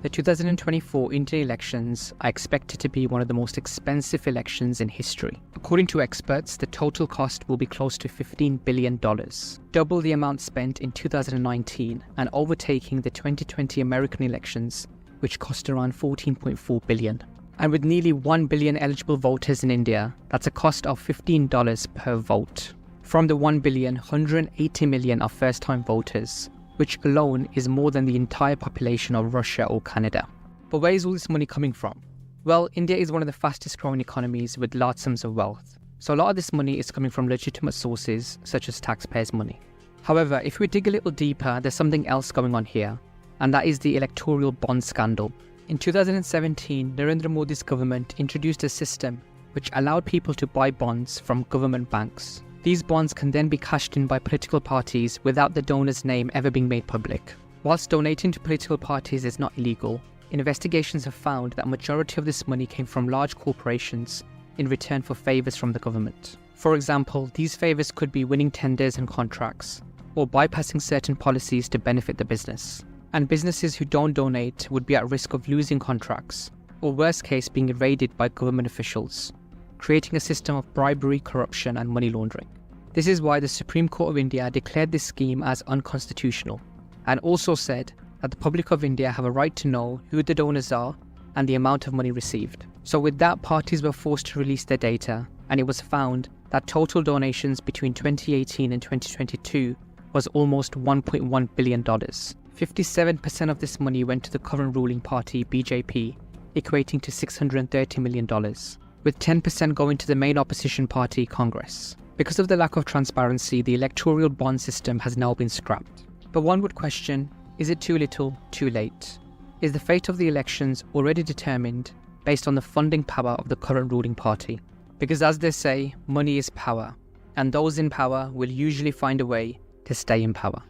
The 2024 Indian elections are expected to be one of the most expensive elections in history. According to experts, the total cost will be close to $15 billion, double the amount spent in 2019 and overtaking the 2020 American elections, which cost around $14.4 billion. And with nearly 1 billion eligible voters in India, that's a cost of $15 per vote. From the 1 billion, 180 million are first-time voters, which alone is more than the entire population of Russia or Canada. But where is all this money coming from? Well, India is one of the fastest growing economies with large sums of wealth. So a lot of this money is coming from legitimate sources, such as taxpayers' money. However, if we dig a little deeper, there's something else going on here, and that is the electoral bond scandal. In 2017, Narendra Modi's government introduced a system which allowed people to buy bonds from government banks. These bonds can then be cashed in by political parties without the donor's name ever being made public. Whilst donating to political parties is not illegal, investigations have found that a majority of this money came from large corporations in return for favours from the government. For example, these favours could be winning tenders and contracts, or bypassing certain policies to benefit the business. And businesses who don't donate would be at risk of losing contracts, or worst case being raided by government officials, creating a system of bribery, corruption and money laundering. This is why the Supreme Court of India declared this scheme as unconstitutional, and also said that the public of India have a right to know who the donors are and the amount of money received. So with that, parties were forced to release their data, and it was found that total donations between 2018 and 2022 was almost $1.1 billion. 57% of this money went to the current ruling party, BJP, equating to $630 million, with 10% going to the main opposition party, Congress. Because of the lack of transparency, the electoral bond system has now been scrapped. But one would question, is it too little, too late? Is the fate of the elections already determined based on the funding power of the current ruling party? Because as they say, money is power, and those in power will usually find a way to stay in power.